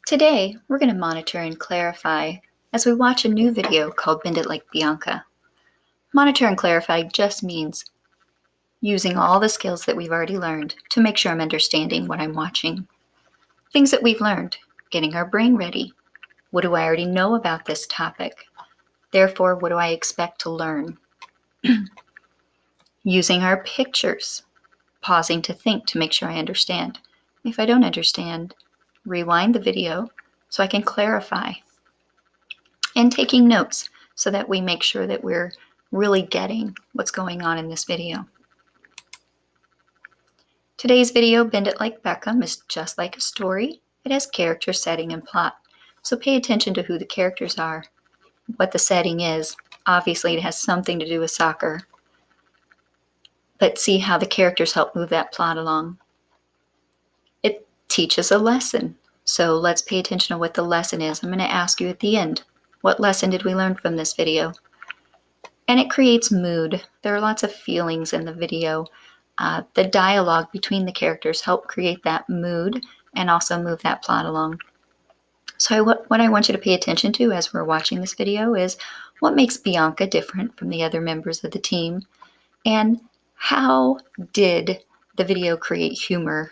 Today, we're going to monitor and clarify as we watch a new video called Bend It Like Bianca. Monitor and clarify just means using all the skills that we've already learned to make sure I'm understanding what I'm watching. Things that we've learned, getting our brain ready. What do I already know about this topic? Therefore, what do I expect to learn? Using our pictures, pausing to think to make sure I understand. If I don't understand, rewind the video so I can clarify. And taking notes so that we make sure that we're really getting what's going on in this video. Today's video, Bend It Like Beckham, is just like a story. It has character, setting, and plot. So pay attention to who the characters are, what the setting is. Obviously, it has something to do with soccer. But see how the characters help move that plot along. It teaches a lesson. So let's pay attention to what the lesson is. I'm going to ask you at the end, what lesson did we learn from this video? And it creates mood. There are lots of feelings in the video. The dialogue between the characters help create that mood and also move that plot along. So what I want you to pay attention to as we're watching this video is what makes Bianca different from the other members of the team, and how did the video create humor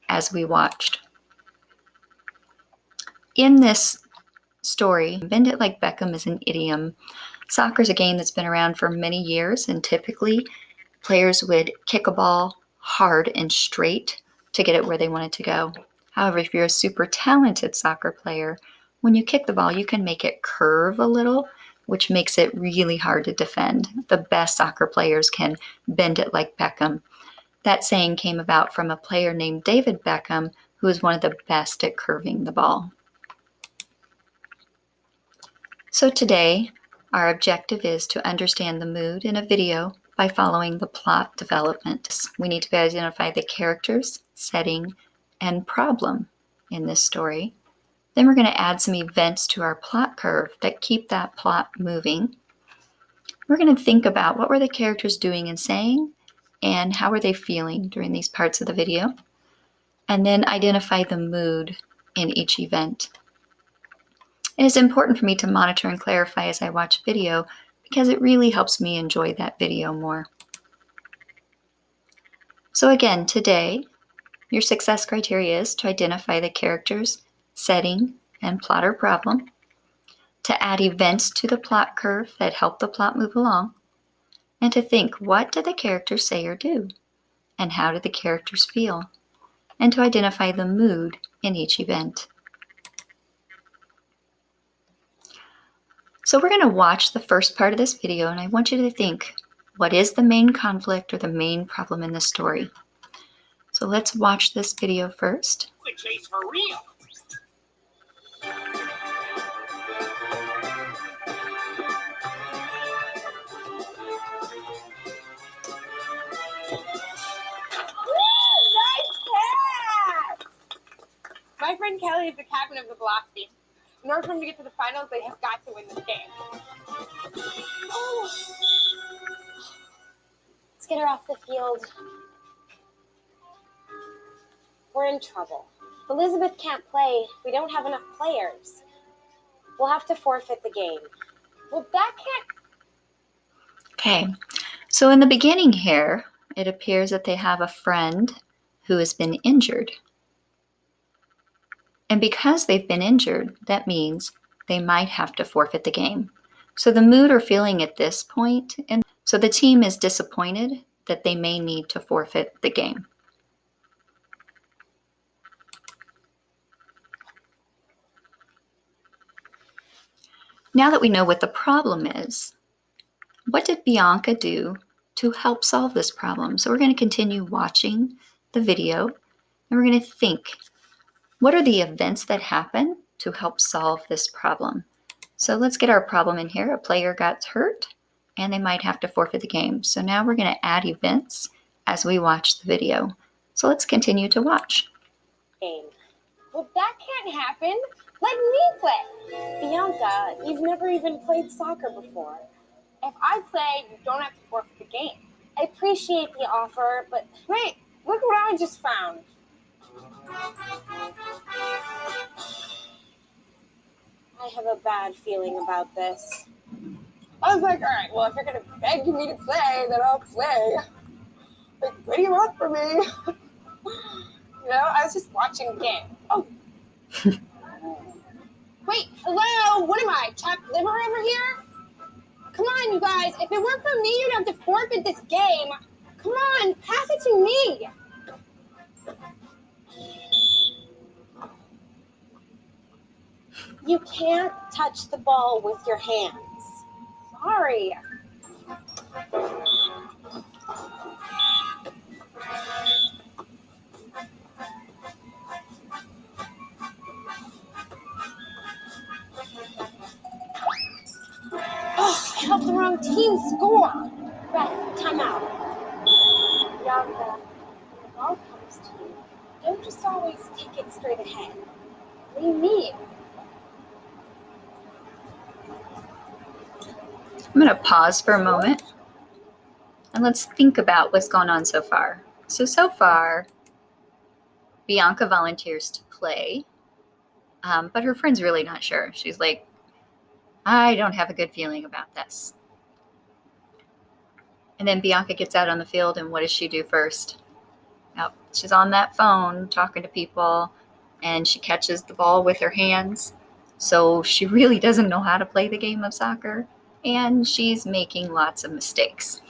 as we watched. In this story, Bend It Like Beckham is an idiom. Soccer is a game that's been around for many years, and typically players would kick a ball hard and straight to get it where they want it to go. However, if you're a super talented soccer player, when you kick the ball, you can make it curve a little, which makes it really hard to defend. The best soccer players can bend it like Beckham. That saying came about from a player named David Beckham, who is one of the best at curving the ball. So today, our objective is to understand the mood in a video by following the plot development. We need to identify the characters, setting, and problem in this story. Then we're going to add some events to our plot curve that keep that plot moving. We're going to think about what were the characters doing and saying, and how were they feeling during these parts of the video, and then identify the mood in each event. It is important for me to monitor and clarify as I watch video because it really helps me enjoy that video more. So again, today, your success criteria is to identify the characters, setting, and plot or problem, to add events to the plot curve that help the plot move along, and to think, what did the characters say or do? And how did the characters feel? And to identify the mood in each event. So we're going to watch the first part of this video, and I want you to think, what is the main conflict or the main problem in this story? So let's watch this video first. Quick chase for real. My friend Kelly is the captain of the block team. In order for them to get to the finals, they have got to win this game. Oh. Let's get her off the field. We're in trouble. If Elizabeth can't play, we don't have enough players. We'll have to forfeit the game. Well, that can't... Okay, so in the beginning here, it appears that they have a friend who has been injured. And because they've been injured, that means they might have to forfeit the game. So the mood or feeling at this point, and so the team is disappointed that they may need to forfeit the game. Now that we know what the problem is, what did Bianca do to help solve this problem? So we're going to continue watching the video, and we're going to think, what are the events that happen to help solve this problem? So let's get our problem in here. A player got hurt, and they might have to forfeit the game. So now we're going to add events as we watch the video. So let's continue to watch. Game. Well, that can't happen. Let me play. Bianca, you've never even played soccer before. If I play, you don't have to forfeit the game. I appreciate the offer, but Wait, look what I just found. have a bad feeling about this. I was like, all right, well, if you're going to beg me to play, then I'll play. Like, what do you want from me? I was just watching the game. Oh. Wait, hello? What am I, chopped liver over here? Come on, you guys. If it weren't for me, you'd have to forfeit this game. Come on, pass it to me. You can't touch the ball with your hands. Sorry. Oh, I helped the wrong team score. Ref, timeout. Bianca, when the ball comes to you, don't just always kick it straight ahead. What do you mean? I'm going to pause for a moment and let's think about what's gone on so far. So far, Bianca volunteers to play, but her friend's really not sure. She's like, I don't have a good feeling about this. And then Bianca gets out on the field, and what does she do first? Oh, she's on that phone talking to people, and she catches the ball with her hands. So she really doesn't know how to play the game of soccer, and she's making lots of mistakes.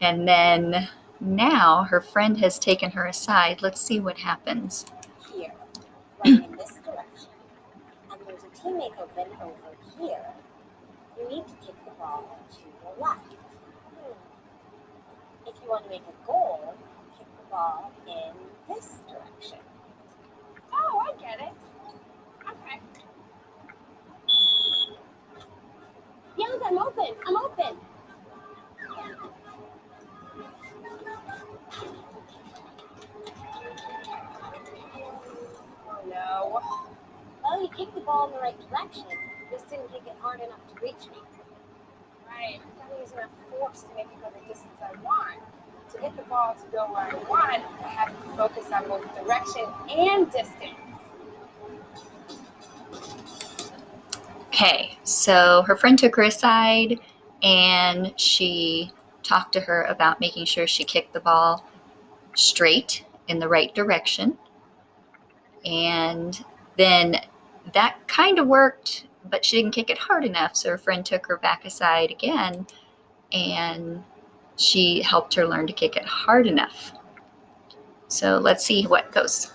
And then now her friend has taken her aside. Let's see what happens. Here, running in this direction. And there's a teammate open over here. You need to kick the ball to your left. If you want to make a goal, kick the ball in this direction. Oh, I get it. Okay. Bianca, I'm open. I'm open. Oh, no. Well, you kicked the ball in the right direction. Just didn't kick it hard enough to reach me. Right. I've got to use enough force to make it go the distance I want. To get the ball to go where I want, I have to focus on both direction and distance. Okay, so her friend took her aside and she talked to her about making sure she kicked the ball straight in the right direction. And then that kind of worked, but she didn't kick it hard enough. So her friend took her back aside again and she helped her learn to kick it hard enough. So let's see what goes.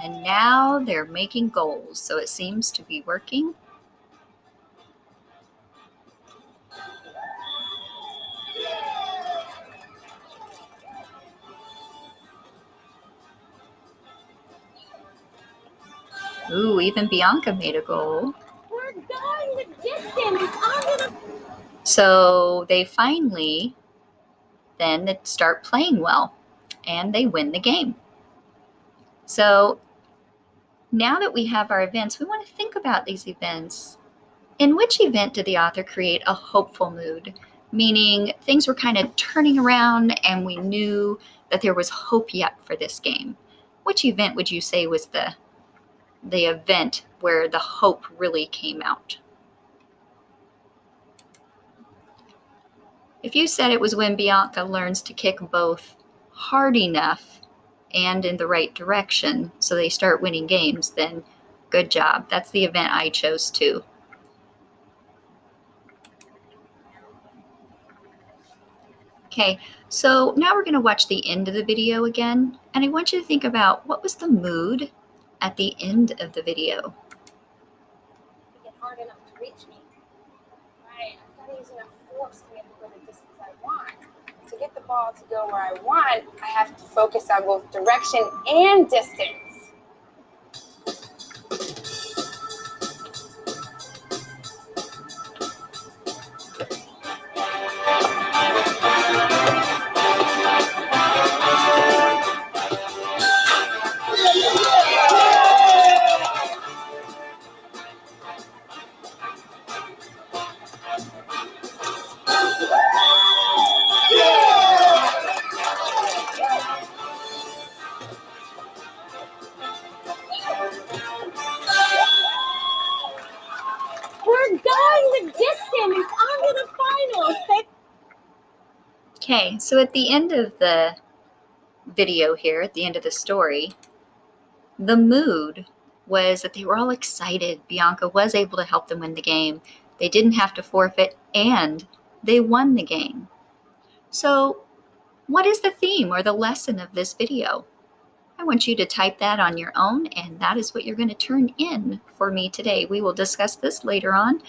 And now they're making goals. So it seems to be working. Ooh, even Bianca made a goal. We're going the distance. So they finally then start playing well and they win the game. So now that we have our events, we want to think about these events. In which event did the author create a hopeful mood? Meaning things were kind of turning around and we knew that there was hope yet for this game. Which event would you say was the event where the hope really came out? If you said it was when Bianca learns to kick both hard enough and in the right direction so they start winning games, then good job. That's the event I chose too. Okay, so now we're going to watch the end of the video again, and I want you to think about what was the mood at the end of the video. Kick it hard enough to reach me. Right. I've got to use enough force to make it go the distance I want. To get the ball to go where I want, I have to focus on both direction and distance. Okay, so at the end of the video here, at the end of the story, the mood was that they were all excited. Bianca was able to help them win the game. They didn't have to forfeit, and they won the game. So, what is the theme or the lesson of this video? I want you to type that on your own, and that is what you're going to turn in for me today. We will discuss this later on,